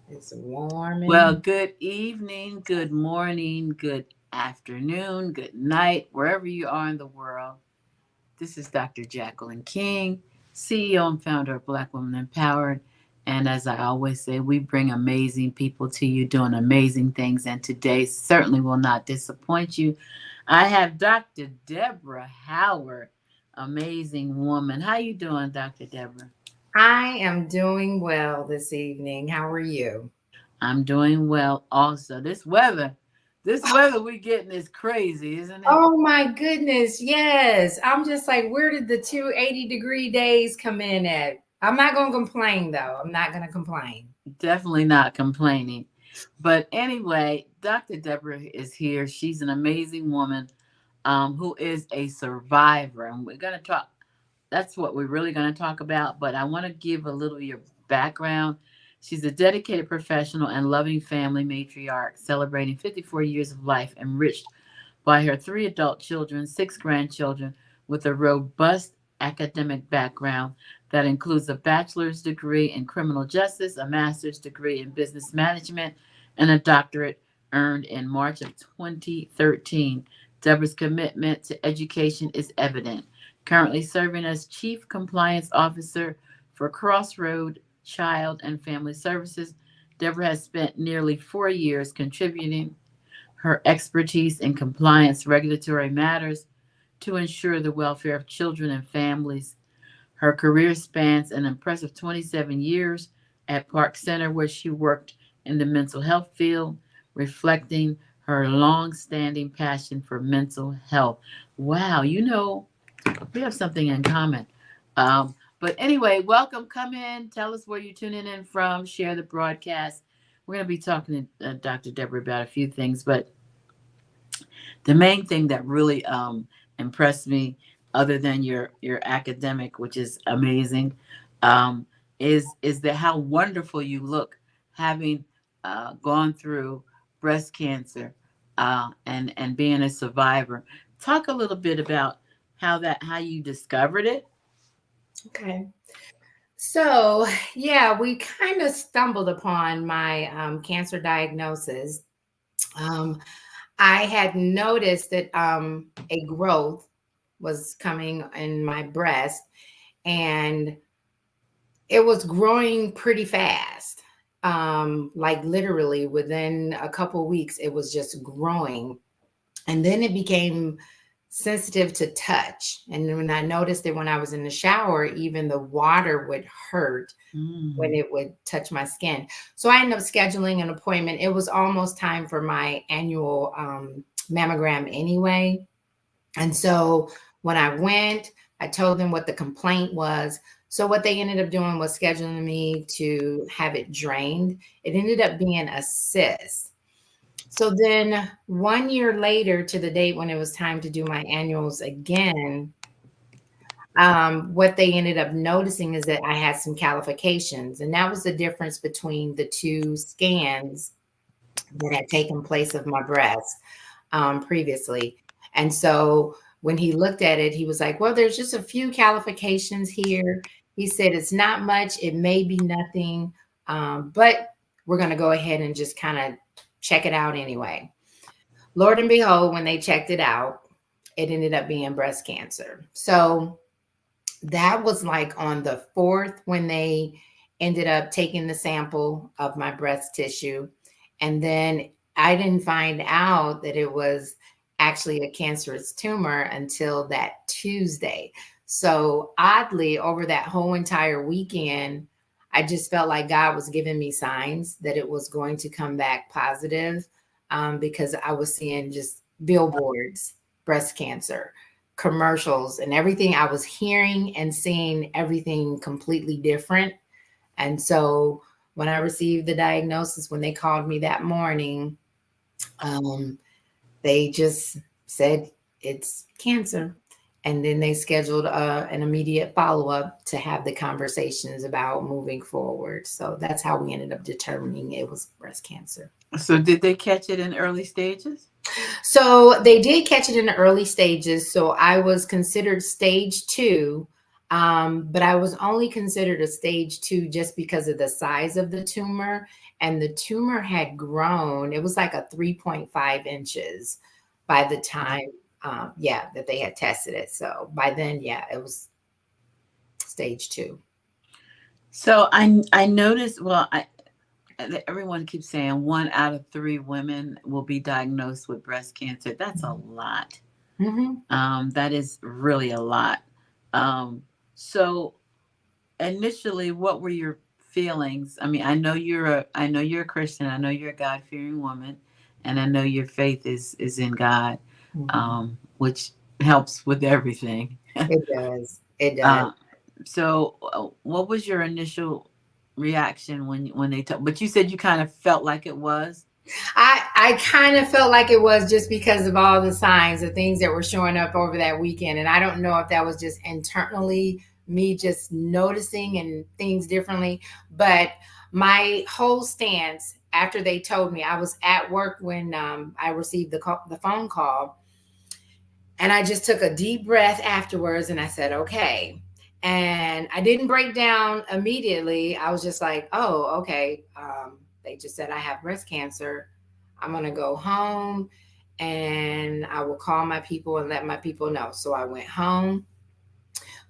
It's warm Well, and good evening, good morning, good afternoon, good night, wherever you are in the world. This is Dr. Jacqueline King, CEO and founder of Black Women Empowered. And as I always say, we bring amazing people to you doing amazing things. And today certainly will not disappoint you. I have Dr. Deborah Howard, amazing woman. How you doing, Dr. Deborah? I am doing well this evening. How are you? I'm doing well also. This weather we getting is crazy, isn't it? Oh my goodness, yes. I'm just like, where did the 280-degree days come in at? I'm not going to complain though. I'm not going to complain. Definitely not complaining. But anyway, Dr. Deborah is here. She's an amazing woman who is a survivor. And we're going to talk, that's what we're really going to talk about. But I want to give a little of your background. She's a dedicated professional and loving family matriarch, celebrating 54 years of life enriched by her three adult children, six grandchildren, with a robust academic background that includes a bachelor's degree in criminal justice, a master's degree in business management, and a doctorate earned in March of 2013. Deborah's commitment to education is evident. Currently serving as Chief Compliance Officer for Crossroad Child and Family Services, Deborah has spent nearly 4 years contributing her expertise in compliance regulatory matters to ensure the welfare of children and families. Her career spans an impressive 27 years at Park Center, where she worked in the mental health field, reflecting her long-standing passion for mental health. Wow, we have something in common. But anyway, welcome. Come in. Tell us where you're tuning in from. Share the broadcast. We're going to be talking to Dr. Deborah about a few things, but the main thing that really impressed me, other than your academic, which is amazing, um, is that how wonderful you look, having gone through breast cancer and being a survivor. Talk a little bit about how you discovered it. Okay. So, yeah, we kind of stumbled upon my cancer diagnosis. Um, I had noticed that a growth was coming in my breast, and it was growing pretty fast. Like literally within a couple weeks, it was just growing. And then it became sensitive to touch. And when I noticed that when I was in the shower, even the water would hurt when Mm. it would touch my skin. So I ended up scheduling an appointment. It was almost time for my annual mammogram anyway. And so when I went, I told them what the complaint was. So what they ended up doing was scheduling me to have it drained. It ended up being a cyst. So then 1 year later, to the date when it was time to do my annuals again, what they ended up noticing is that I had some calcifications. And that was the difference between the two scans that had taken place of my breast previously. And so when he looked at it, he was like, well, there's just a few calcifications here. He said, it's not much. It may be nothing, but we're going to go ahead and just kind of check it out anyway. Lord and behold, when they checked it out, it ended up being breast cancer. So that was like on the 4th when they ended up taking the sample of my breast tissue. And then I didn't find out that it was actually a cancerous tumor until that Tuesday. So oddly, over that whole entire weekend, I just felt like God was giving me signs that it was going to come back positive, because I was seeing just billboards, breast cancer, commercials, and everything. I was hearing and seeing everything completely different. And so when I received the diagnosis, when they called me that morning, um, they just said it's cancer. And then they scheduled an immediate follow up to have the conversations about moving forward. So that's how we ended up determining it was breast cancer. So did they catch it in early stages? So they did catch it in the early stages. So I was considered stage 2. But I was only considered a stage 2 just because of the size of the tumor. And the tumor had grown. It was like a 3.5 inches by the time, yeah, that they had tested it. So by then, yeah, it was stage 2. So I noticed. Well, everyone keeps saying 1 out of 3 women will be diagnosed with breast cancer. That's a lot. Mm-hmm. That is really a lot. So initially, what were your feelings? I mean, I know you're a Christian. I know you're a God fearing woman, and I know your faith is in God, Mm-hmm. which helps with everything. It does. It does. uh, so, what was your initial reaction when they told? But you said you kind of felt like it was. I kind of felt like it was just because of all the signs, the things that were showing up over that weekend. And I don't know if that was just internally me just noticing and things differently. But my whole stance after they told me, I was at work when I received the phone call. And I just took a deep breath afterwards and I said, okay. And I didn't break down immediately. I was just like, oh, okay. They just said I have breast cancer. I'm going to go home and I will call my people and let my people know. So I went home.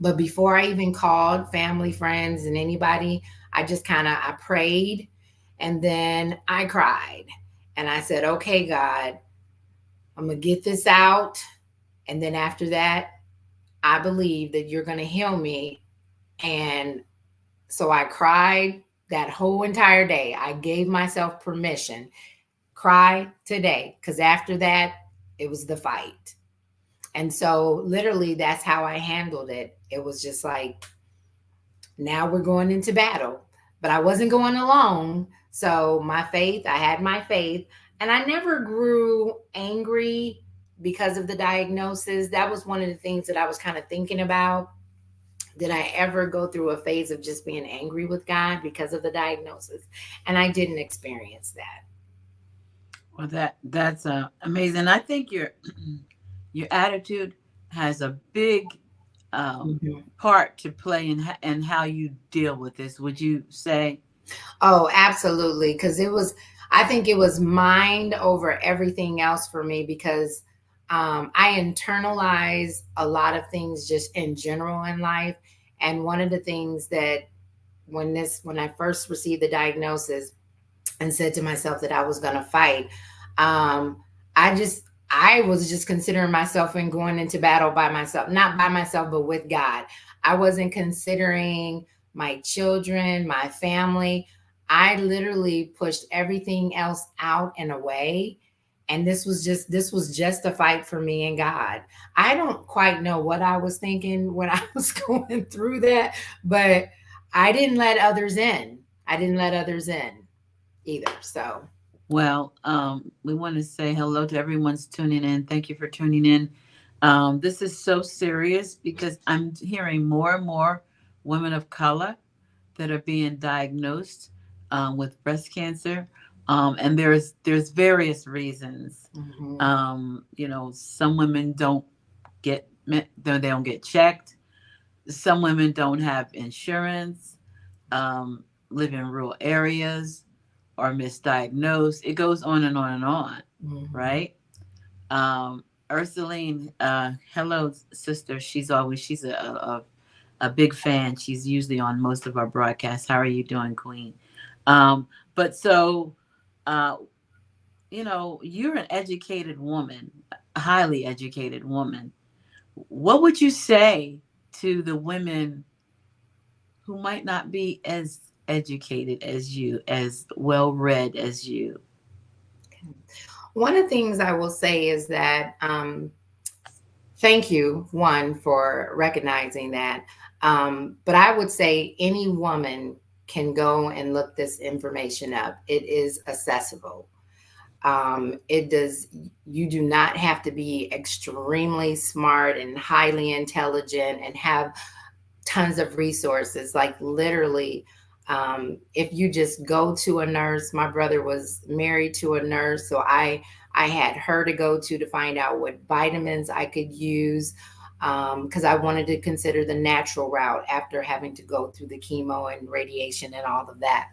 But before I even called family, friends, and anybody, I just I prayed and then I cried. And I said, okay, God, I'm going to get this out. And then after that, I believe that you're going to heal me. And so I cried that whole entire day. I gave myself permission. Cry today. Because after that, it was the fight. And so literally, that's how I handled it. It was just like, now we're going into battle. But I wasn't going alone. So my faith, I had my faith. And I never grew angry because of the diagnosis. That was one of the things that I was kind of thinking about. Did I ever go through a phase of just being angry with God because of the diagnosis? And I didn't experience that. Well, that's amazing. I think your your attitude has a big Mhm. part to play in how you deal with this. Would you say? Oh, absolutely. Because I think it was mind over everything else for me because I internalize a lot of things just in general in life. And one of the things that when I first received the diagnosis and said to myself that I was going to fight, um, I was just considering myself and going into battle by myself, not by myself, but with God. I wasn't considering my children, my family. I literally pushed everything else out and away. And this was just a fight for me and God. I don't quite know what I was thinking when I was going through that, but I didn't let others in. I didn't let others in either. So, Well, we want to say hello to everyone's tuning in. Thank you for tuning in. This is so serious because I'm hearing more and more women of color that are being diagnosed with breast cancer, and there's various reasons. mhm, Some women they don't get checked. Some women don't have insurance, live in rural areas, or misdiagnosed. It goes on and on and on, mhm. right? Ursuline, hello, sister. She's a big fan. She's usually on most of our broadcasts. How are you doing, Queen? But so, uh, you're an educated woman, a highly educated woman. What would you say to the women who might not be as educated as you, as well read as you? One of the things I will say is that thank you, one, for recognizing that. But I would say any woman can go and look this information up. It is accessible. It does, you do not have to be extremely smart and highly intelligent and have tons of resources. Like literally, if you just go to a nurse, my brother was married to a nurse, so I had her to go to find out what vitamins I could use. because I wanted to consider the natural route after having to go through the chemo and radiation and all of that.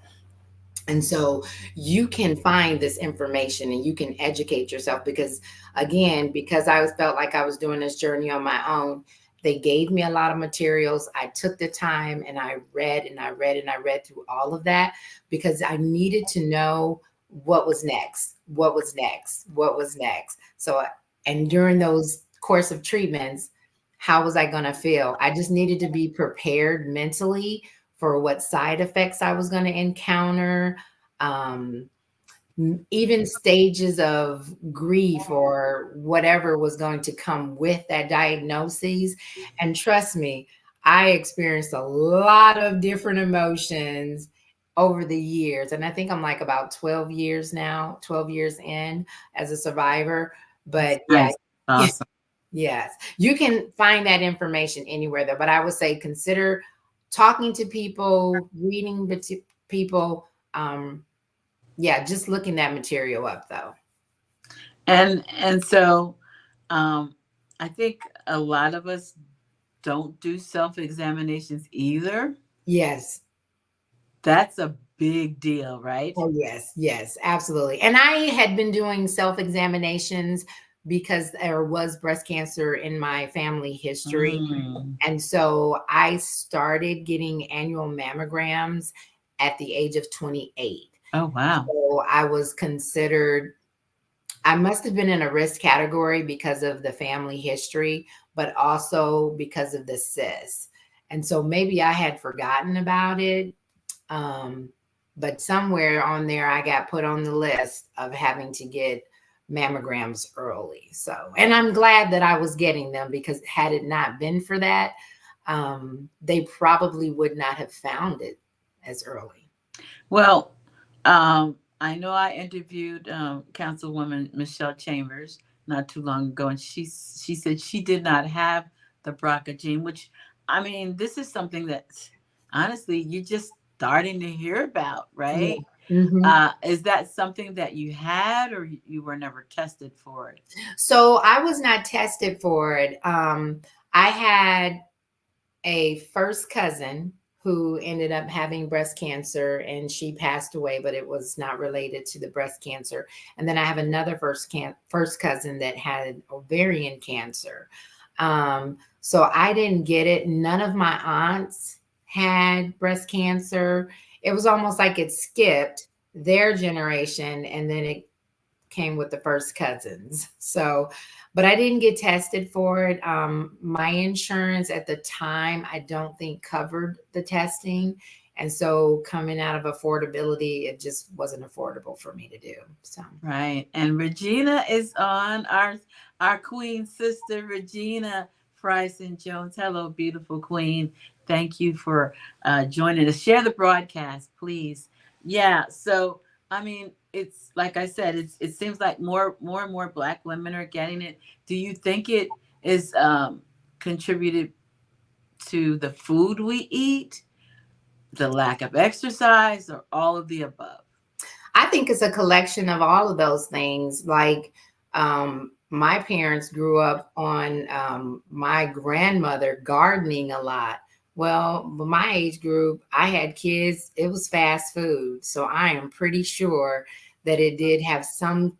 And so you can find this information and you can educate yourself because, again, because I felt like I was doing this journey on my own, they gave me a lot of materials. I took the time and I read and I read and I read through all of that because I needed to know what was next, what was next, what was next. So, and during those course of treatments, how was I going to feel? I just needed to be prepared mentally for what side effects I was going to encounter, um, even stages of grief or whatever was going to come with that diagnosis. And trust me, I experienced a lot of different emotions over the years. And I think I'm like about 12 years now, 12 years in as a survivor. That's But yeah, nice. Awesome. yes, you can find that information anywhere though, but I would say consider talking to people, reading people. Yeah, just looking that material up though. And so I think a lot of us don't do self-examinations either. Yes. That's a big deal, right? Oh, yes, yes, absolutely. And I had been doing self-examinations because there was breast cancer in my family history. Mm. And so I started getting annual mammograms at the age of 28. Oh, wow. So I was considered, I must have been in a risk category because of the family history, but also because of the cyst. And so maybe I had forgotten about it. Um, but somewhere on there, I got put on the list of having to get mammograms early. So, and I'm glad that I was getting them because had it not been for that, they probably would not have found it as early. Well, I know I interviewed Councilwoman Michelle Chambers not too long ago, and she said she did not have the BRCA gene, which, I mean, this is something that honestly you're just starting to hear about, Yeah. right? Mhm. Is that something that you had, or you were never tested for it? So I was not tested for it. I had a first cousin who ended up having breast cancer and she passed away, but it was not related to the breast cancer. And then I have another first cousin that had ovarian cancer. So I didn't get it. None of my aunts had breast cancer. It was almost like it skipped their generation and then it came with the first cousins. So, but I didn't get tested for it. My insurance at the time, I don't think covered the testing. And so coming out of affordability, it just wasn't affordable for me to do. So, Right. And Regina is on, our queen sister, Regina Bryson Jones. Hello, beautiful queen. Thank you for joining us. Share the broadcast, please. Yeah. So, I mean, it's like I said, it seems like more and more Black women are getting it. Do you think it is contributed to the food we eat, the lack of exercise, or all of the above? I think it's a collection of all of those things. Like my parents grew up on my grandmother gardening a lot. Well, my age group, I had kids, it was fast food. So I am pretty sure that it did have some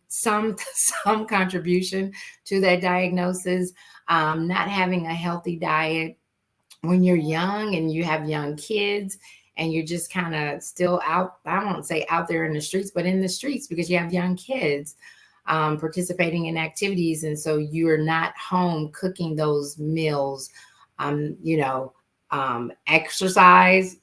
contribution to that diagnosis. Not having a healthy diet when you're young and you have young kids and you're just kind of still out, I won't say out there in the streets, but in the streets because you have young kids participating in activities. And so you're not home cooking those meals, you know, exercise.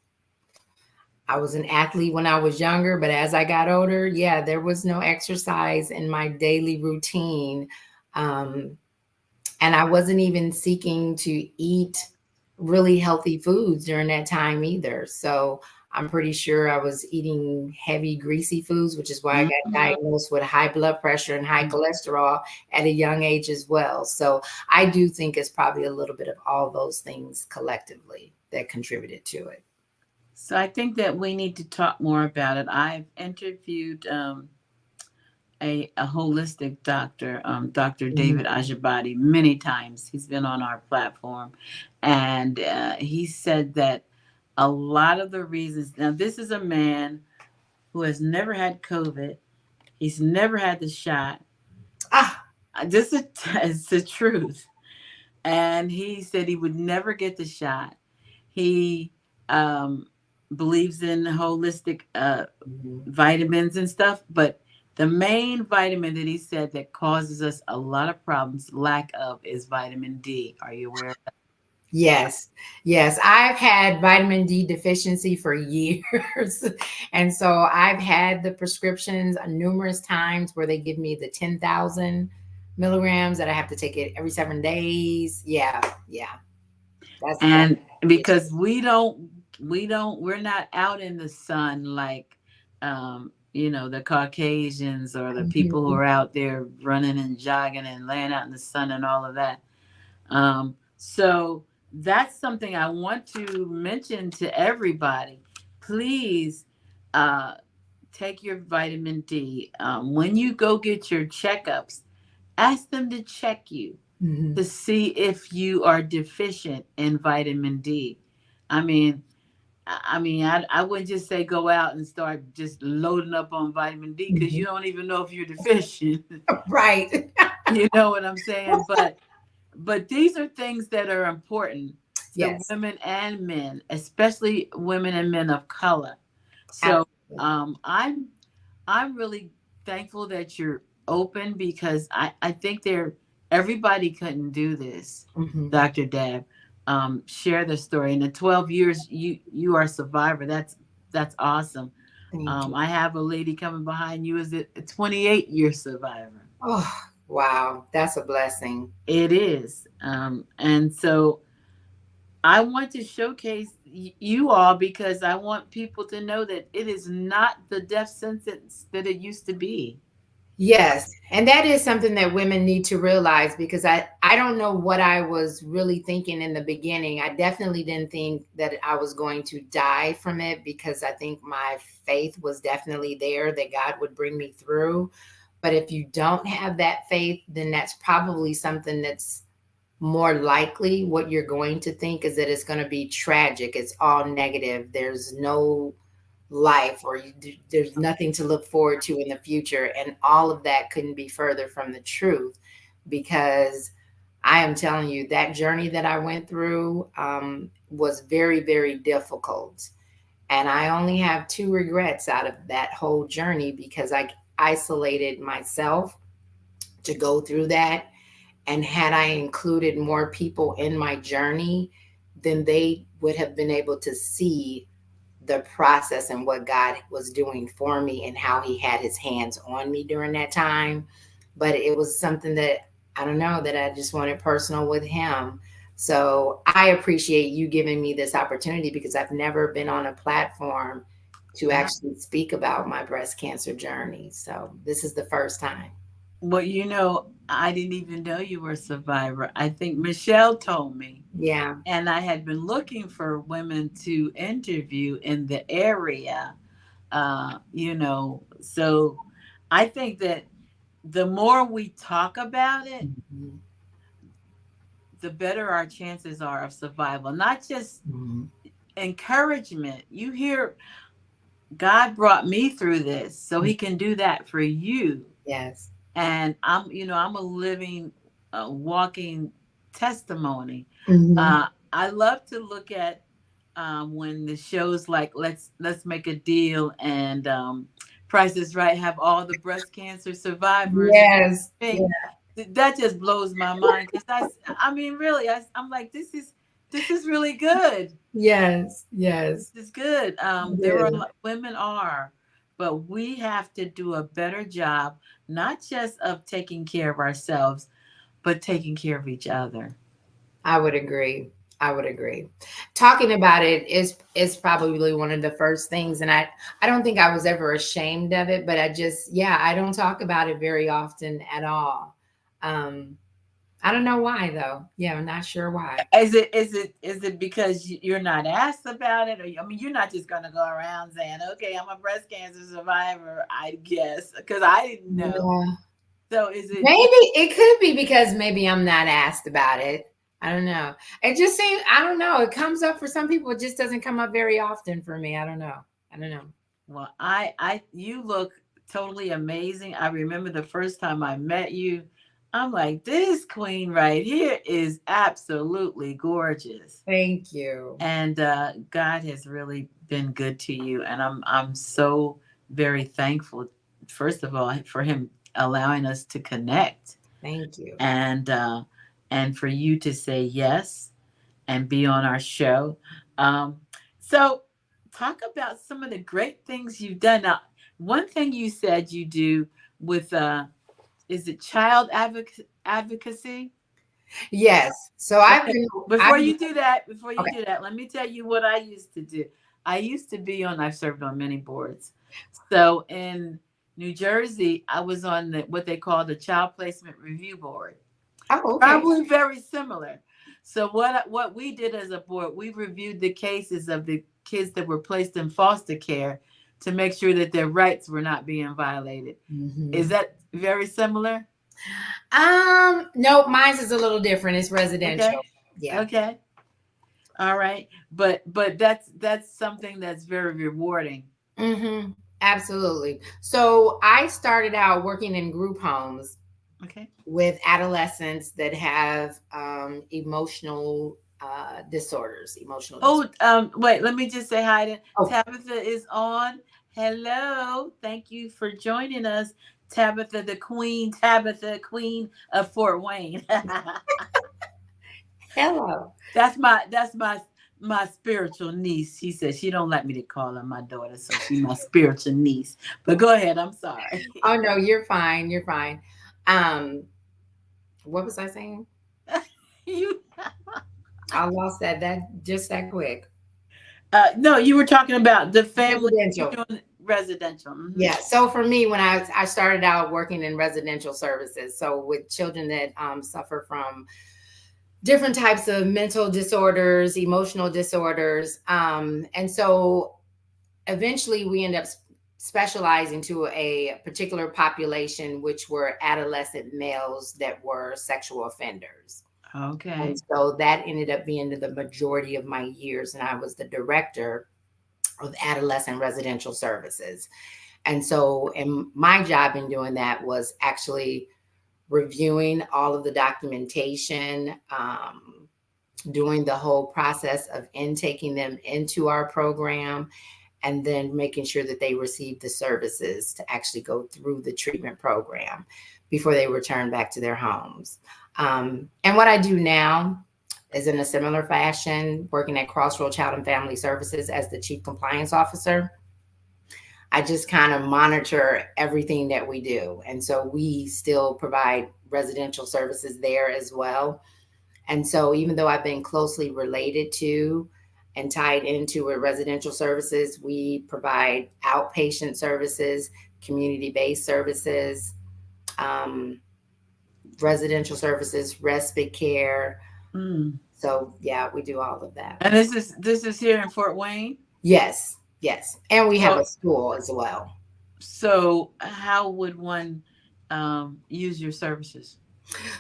I was an athlete when I was younger, but as I got older, yeah, there was no exercise in my daily routine. Um, and I wasn't even seeking to eat really healthy foods during that time either. So I'm pretty sure I was eating heavy, greasy foods, which is why I got Mhm. diagnosed with high blood pressure and high cholesterol at a young age as well. So I do think it's probably a little bit of all those things collectively that contributed to it. So I think that we need to talk more about it. I've interviewed a holistic doctor, Dr. Mhm. David Ajabadi, many times. He's been on our platform. And he said that a lot of the reasons, now, this is a man who has never had COVID, he's never had the shot. Ah, This is the truth. And he said he would never get the shot. He um, believes in holistic mhm. vitamins and stuff, but the main vitamin that he said that causes us a lot of problems, lack of, is vitamin D. Are you aware of that? Yes, yes. I've had vitamin D deficiency for years. And so I've had the prescriptions numerous times where they give me the 10,000 milligrams that I have to take it every 7 days. Yeah, yeah. That's And the issue. because we're not out in the sun like, the Caucasians or the people who Mhm. are out there running and jogging and laying out in the sun and all of that. So that's something I want to mention to everybody. Please uh, take your vitamin D. When you go get your checkups, ask them to check you Mhm. to see if you are deficient in vitamin D. I mean, I wouldn't just say go out and start just loading up on vitamin D because you Mhm. don't even know if you're deficient. Right. You know what I'm saying? But these are things that are important to Yes, women and men, especially women and men of color. So absolutely. I'm really thankful that you're open because I think everybody couldn't do this, Mhm. Dr. Deb. Share the story. In the 12 years you are a survivor. That's awesome. Thank you. I have a lady coming behind you as a 28-year survivor. Oh, wow. That's a blessing. It is. And so I want to showcase you all because I want people to know that it is not the death sentence that it used to be. Yes, and that is something that women need to realize because I don't know what I was really thinking in the beginning. I definitely didn't think that I was going to die from it because I think my faith was definitely there that God would bring me through. But if you don't have that faith, then that's probably something that's more likely what you're going to think is that it's going to be tragic. It's all negative. There's no life or there's nothing to look forward to in the future. And all of that couldn't be further from the truth because I am telling you that journey that I went through was very, very difficult. And I only have two regrets out of that whole journey because I isolated myself to go through that. And had I included more people in my journey, then they would have been able to see the process and what God was doing for me and how he had his hands on me during that time. But it was something that I don't know that I just wanted personal with him. So I appreciate you giving me this opportunity because I've never been on a platform to Uh, actually speak about my breast cancer journey. So this is the first time. well, I didn't even know you were a survivor. I think Michelle told me, Yeah. and I had been looking for women to interview in the area. So I think that the more we talk about it, Mhm. the better our chances are of survival. Not just Mhm. encouragement. You hear, God brought me through this, so He can do that for you. Yes. And I'm a living, walking testimony. Mhm. I love to look at when the shows like Let's Make a Deal and Price is Right have all the breast cancer survivors and Yes. Yeah. everything. That just blows my mind because I mean, really, I'm like, this is really good. Yes. Yes. This is good. It There are is. women are, but we have to do a better job, not just of taking care of ourselves, but taking care of each other. I would agree. I would agree. Talking about it is probably one of the first things, and I don't think I was ever ashamed of it, but I just yeah I don't talk about it very often at all. Um, I don't know why though. Yeah, I'm not sure why. Is it because you're not asked about it, or I mean, you're not just gonna go around saying, "Okay, I'm a breast cancer survivor," I guess, because I didn't know. Yeah. So is it Maybe just it could be because maybe I'm not asked about it. I don't know. It just seems, I don't know. It comes up for some people. It just doesn't come up very often for me. I don't know. I don't know. well, you look totally amazing. I remember the first time I met you, I'm like, this queen right here is absolutely gorgeous. Thank you. And God has really been good to you, and I'm so very thankful. First of all, for Him allowing us to connect, Thank you. and for you to say yes and be on our show. Um, so, talk about some of the great things you've done. Now, one thing you said you do with is it child advocacy? Yes. So I've Okay. been, I've Before been, you do that, okay. let me tell you what I used to do. I've served on many boards. So in New Jersey, I was on what they call the Child Placement Review Board. Oh, okay. Probably very similar. So what we did as a board, we reviewed the cases of the kids that were placed in foster care to make sure that their rights were not being violated. Is Hmm. that very similar? No, mine's is a little different. It's Okay. residential. Yeah. Okay. All right, but that's something that's very rewarding. Hmm. Absolutely. So I started out working in group homes Okay. with adolescents that have emotional disorders, emotional disorders. Oh, wait. Let me just say hi to Oh, Tabitha is on. Hello, thank you for joining us, Tabitha, the Queen. Tabitha, Queen of Fort Wayne. hello. that's my spiritual niece. She said she don't like me to call her my daughter, so she's my spiritual niece. But go ahead. I'm sorry. Oh no, you're fine. You're fine. Um, what was I saying? you I lost that just that quick. no, you were talking about the family. You're Residential. doing residential. Hmm. Yeah. So for me, when I started out working in residential services, so with children that suffer from different types of mental disorders, emotional disorders, and so eventually we end up specializing to a particular population, which were adolescent males that were sexual offenders. And Okay. so that ended up being the majority of my years. And I was the director of adolescent residential services. And so, and my job in doing that was actually reviewing all of the documentation, doing the whole process of intaking them into our program, and then making sure that they receive the services to actually go through the treatment program before they return back to their homes. And what I do now is in a similar fashion, working at Crossroad Child and Family Services as the Chief Compliance Officer. I just kind of monitor everything that we do. And so we still provide residential services there as well. And so, even though I've been closely related to and tied into with residential services, we provide outpatient services, community based services, um, residential services, respite care. Mm. So, yeah, we do all of that. And this is here in Fort Wayne. Yes, yes. And we have So a school as well. so how would one use your services?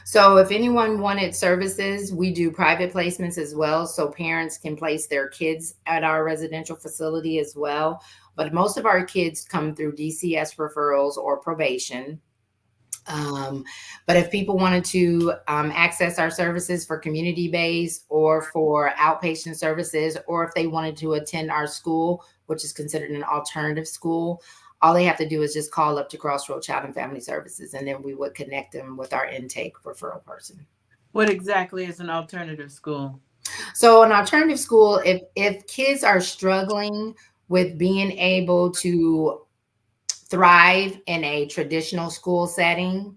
So if anyone wanted services, we do private placements as well. So parents can place their kids at our residential facility as well. But most of our kids come through DCS referrals or probation. Um, but if people wanted to access our services for community based or for outpatient services, or if they wanted to attend our school, which is considered an alternative school, all they have to do is just call up to Crossroad Child and Family Services, and then we would connect them with our intake referral person. What exactly is an alternative school? So, an alternative school, if kids are struggling with being able to thrive in a traditional school setting,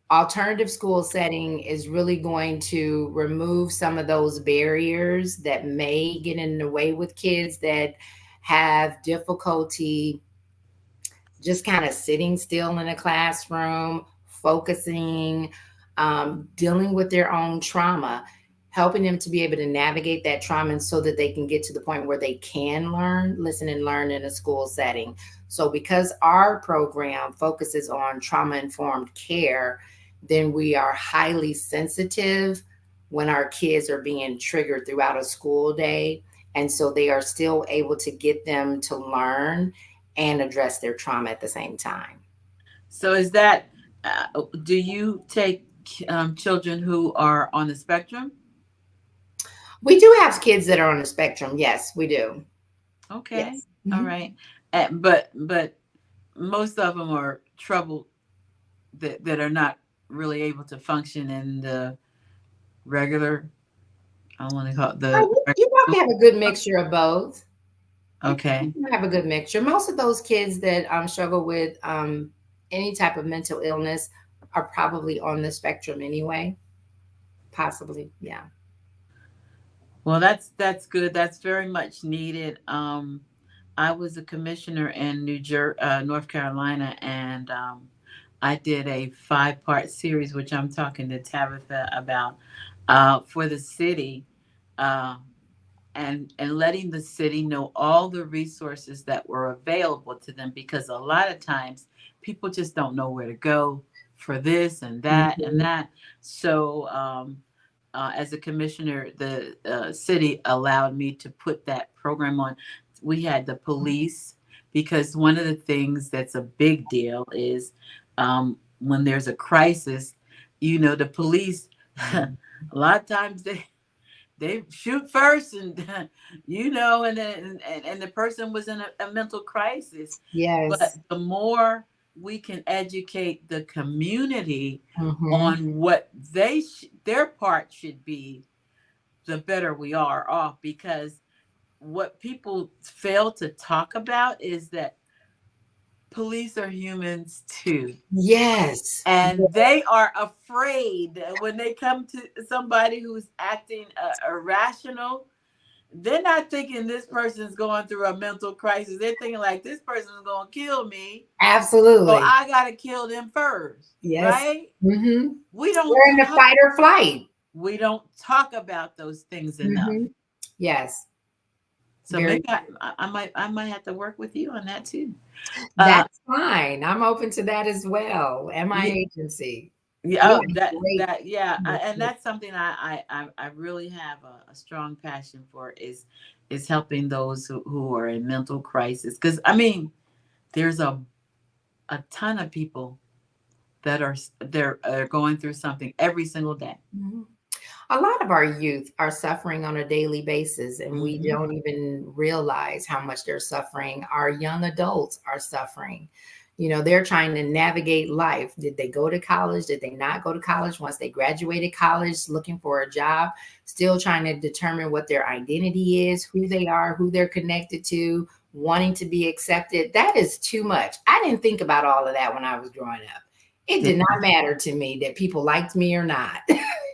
alternative school setting is really going to remove some of those barriers that may get in the way with kids that have difficulty just kind of sitting still in a classroom, focusing, dealing with their own trauma, helping them to be able to navigate that trauma and so that they can get to the point where they can learn, listen, and learn in a school setting. So, because our program focuses on trauma informed care, then we are highly sensitive when our kids are being triggered throughout a school day. And so they are still able to get them to learn and address their trauma at the same time. So is that, do you take children who are on the spectrum? We do have kids that are on the spectrum. Yes, we do. Okay. Yes. All Mhm. right. But most of them are troubled that are not really able to function in the regular, I want to call it the You regular probably have a good mixture of both. okay. You have a good mixture. Most of those kids that struggle with any type of mental illness are probably on the spectrum anyway. Possibly, yeah. Well, that's good. That's very much needed. I was a commissioner in North Carolina, and I did a 5-part series, which I'm talking to Tabitha about, for the city, uh, and letting the city know all the resources that were available to them, because a lot of times people just don't know where to go for this and that and Mhm. that. So as a commissioner, the city allowed me to put that program on. We had the police, because one of the things that's a big deal is when there's a crisis, the police, a lot of times they shoot first, and and the person was in a mental crisis. But Yes. the more we can educate the community Hmm. on what their part should be, the better we are off. Because what people fail to talk about is that police are humans too, Yes. and they are afraid when they come to somebody who's acting irrational. They're not thinking this person's going through a mental crisis. They're thinking like, this person's going to kill me, so Absolutely. I got to kill them first, Yes. right? Hmm. We don't We're in the talk. fight or flight. We don't talk about those things enough. Hmm. Yes. So Very. maybe I might have to work with you on that too. Uh, That's fine. I'm open to that as well. And my yeah, agency. yeah, We oh, have that great. that yeah, and that's something I really have a strong passion for, is helping those who are in mental crisis. Because I mean, there's a ton of people that are going through something every single day. Mhm. A lot of our youth are suffering on a daily basis, and we Hmm. don't even realize how much they're suffering. Our young adults are suffering. They're trying to navigate life. Did they go to college? Did they not go to college? Once they graduated college, looking for a job, still trying to determine what their identity is, who they are, who they're connected to, wanting to be accepted. That is too much. I didn't think about all of that when I was growing up. It Yeah. did not matter to me that people liked me or not.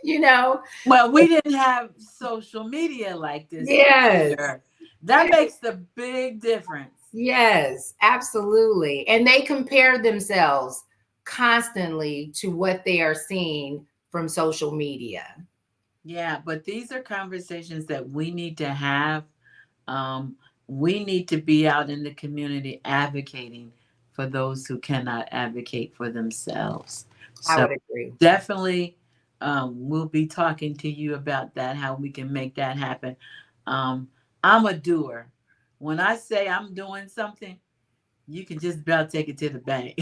you know? Well, we didn't have social media like this Yes. either. That makes the big difference. Yes, absolutely. And they compare themselves constantly to what they are seeing from social media. Yeah, but these are conversations that we need to have. Um, we need to be out in the community advocating for those who cannot advocate for themselves. I So would agree. definitely, we'll be talking to you about that, how we can make that happen. Um, I'm a doer. When I say I'm doing something, you can just about take it to the bank.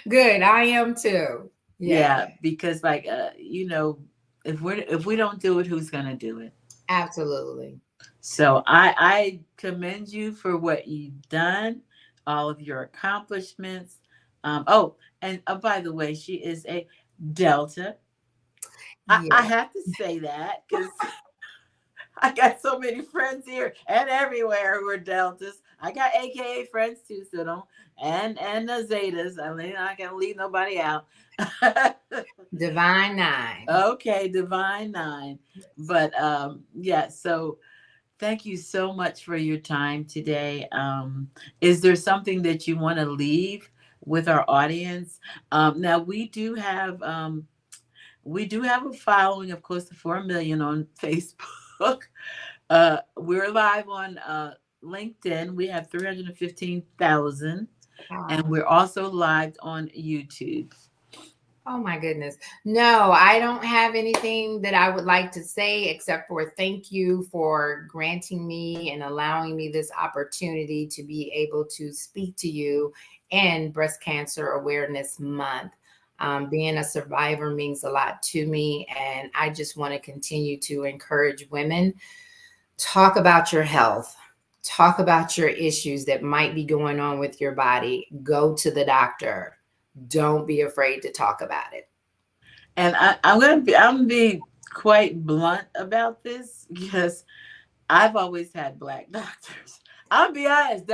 Good. I am too. Yes, Yeah, because like if we don't do it, who's gonna do it? absolutely. So I commend you for what you've done, all of your accomplishments. Oh, and by the way, she is a Delta. I Yeah. have to say that because I got so many friends here and everywhere who are Deltas. I got AKA friends too, so don't, and the Zetas. I mean, I can't leave nobody out. Divine Nine. Okay, Divine Nine. But yeah, so thank you so much for your time today. Is there something that you want to leave with our audience. Now we do have a following of close to 4 million on Facebook. We're live on LinkedIn. We have 315,000, and Wow. we're also live on YouTube. Oh my goodness. No, I don't have anything that I would like to say except for thank you for granting me and allowing me this opportunity to be able to speak to you in Breast Cancer Awareness Month. Being a survivor means a lot to me, and I just want to continue to encourage women. Talk about your health. Talk about your issues that might be going on with your body. Go to the doctor. Don't be afraid to talk about it. And I'm gonna be quite blunt about this because I've always had black doctors. I'll be honest.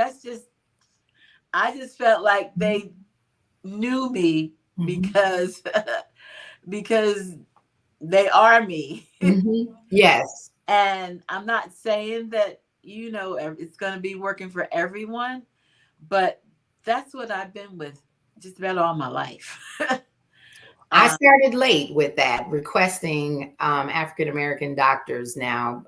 I just felt like they knew me Mhm. because because they are me. Mhm. Yes. And I'm not saying that it's going to be working for everyone, but that's what I've been with just about all my life. I uh, started late with that, requesting African American doctors now.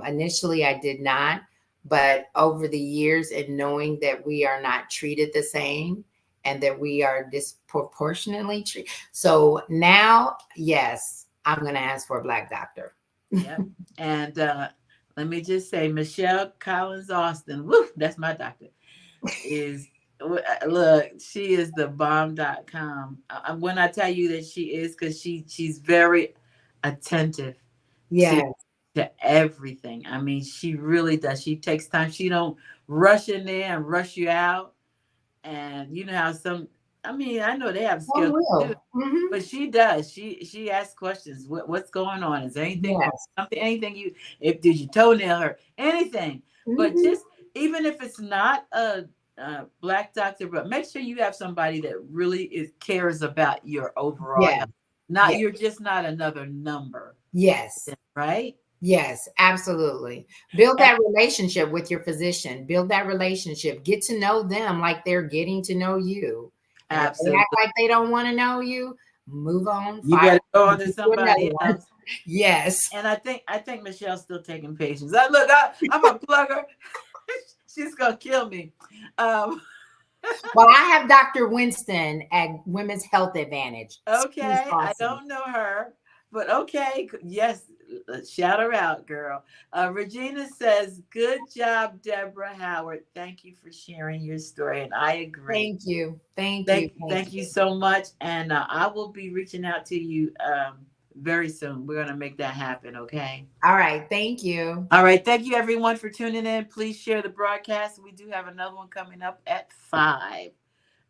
Initially, I did not, but over the years and knowing that we are not treated the same and that we are disproportionately treated. So now, yes, I'm going to ask for a Black doctor. yep. And let me just say, Michelle Collins Austin, woo, that's my doctor. Is Look, she is the bomb.com. When I tell you that she is, because she's very attentive to Yes. everything. I mean, she really does. She takes time. She don't rush in there and rush you out. And you know how I mean, I know they have Oh, skills too, will. Hmm. but she does. She asks questions. What's going on? Is there anything wrong? Yes. Something? Anything you? If did you toenail her? Anything? But Hmm. just even if it's not a black doctor, but make sure you have somebody that really cares about your overall Yeah. health. Not Yeah. you're just not another number, Yes. right? Yes, absolutely. Build And that relationship with your physician. Build that relationship. Get to know them like they're getting to know you. And if they act absolutely, like they don't want to know you, move on, you fire better go them, on to get you another somebody one. else. Yes. And I think Michelle's still taking patients. I'm a plugger. She's gonna kill me. Um, Well, I have Dr. Winston at Women's Health Advantage. She's okay, I awesome. don't know her, but okay, yes, shout her out, girl. Regina says, "Good job, Deborah Howard. Thank you for sharing your story," and I agree. Thank you. Thank you. Thank Thank you you. so much, and I will be reaching out to you very soon. We're gonna make that happen, okay? All right. Thank you. All right. Thank you, everyone, for tuning in. Please share the broadcast. We do have another one coming up at 5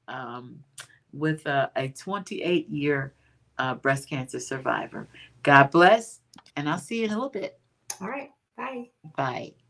um, with a 28-year breast cancer survivor. God bless, and I'll see you in a little bit. All right. Bye. Bye.